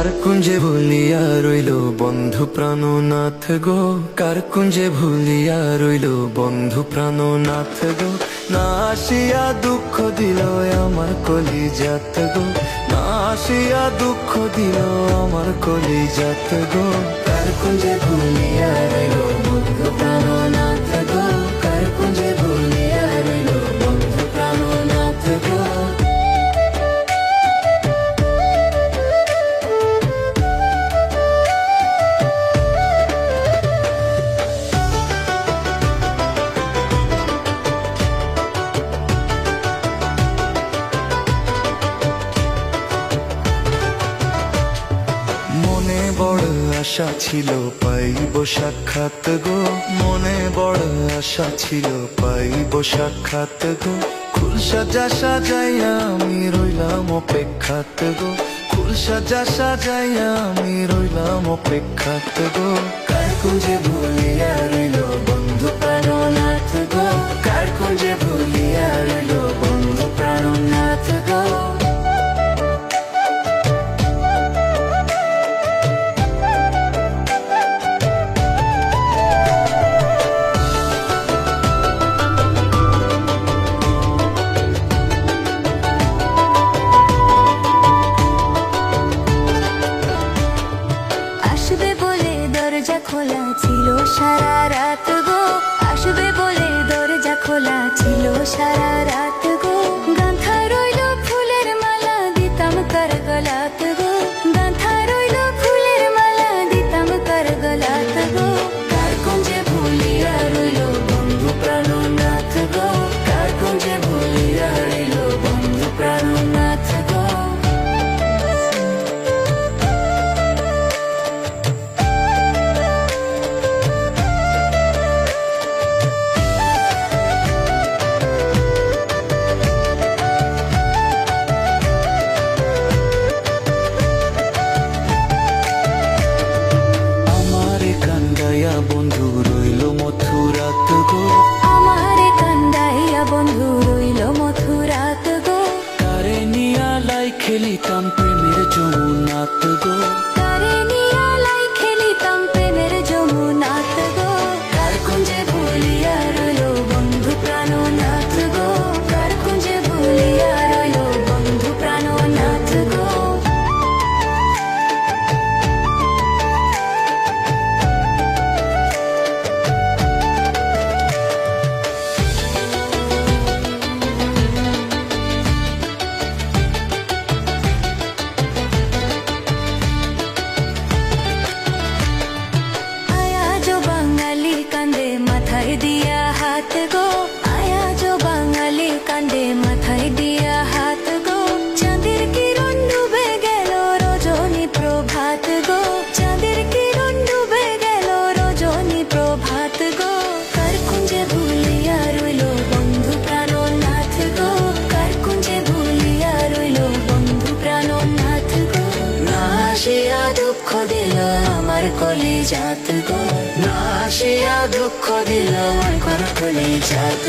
কার কুঞ্জে ভুলিয়া রইল বন্ধু প্রাণনাথ গো, কার কুঞ্জে ভুলিয়া রইল বন্ধু প্রাণনাথ গো। না আসিয়া দুঃখ দিল আমার কলিজাত গো, না আসিয়া দুঃখ দিল আমার কলিজাত গো। কার কুঞ্জে ভুলিয়া রইল বন্ধু প্রাণনাথ গো, কার কুঞ্জে ভুলিয়া রইল বন্ধু প্রাণনাথ গো। মনে বড় আশা ছিল পাইব সাক্ষাৎ গো, মনে বড় আশা ছিল পাইব সাক্ষাৎ গো। ফুল সাজা সাজাইয়া আমি রইলাম অপেক্ষাত গো, ফুল সাজা সাজাইয়া আমি রইলাম অপেক্ষাত গো। কার কুঞ্জে ভুলিয়া রইল বন্ধু প্রাণনাথ গো, কার কুঞ্জে ভুলিয়া রইল বন্ধু প্রাণনাথ গো। আসবে বলে দরজা খোলা ছিল সারা রাত গো, আসবে বলে দরজা খোলা ছিল সারা রাত গো। গাঁথা রইল ফুলের মালা দিতাম কার গলাত গো, গাঁথা রইল ফুলের মালা দিতাম কার গলাত গো। কার কুঞ্জে ভুলিয়া রইল বন্ধু প্রাণনাথ গো, কার কুঞ্জে ভুলিয়া রইল বন্ধু প্রাণনাথ গো। বন্ধু রইল মথুরাত গো, আমারে কান্দাইয়া বন্ধু রইল মথুরাত গো। কারে নিয়া লাই খেলিতাম প্রেমের যমুনাত গো, কারে নিয়া লাই খেলিতাম প্রেমের যমুনাত গো। কার কুঞ্জে ভুলিয়া রইল বন্ধু প্রাণনাথ গো, কার কুঞ্জে ভুলিয়া রইল বন্ধু প্রাণনাথ গো। মাথায় দিয়া হাত গো, আয়া যো বাঙালি কান্দে মাথায় দিয়া হাত গো। চাঁদের কিরণ ডুবে গেল রজনী প্রভাত গো, চাঁদের কিরণ ডুবে গেল রজনী প্রভাত গো। কার কুঞ্জে ভুলিয়া রইল বন্ধু প্রাণনাথ গো, কার কুঞ্জে ভুলিয়া রইল বন্ধু প্রাণনাথ গো। না আসিয়া দুঃখ দিল আমার কলিজাত গো, না আসিয়া দুঃখ দিল আমার কলিজাত।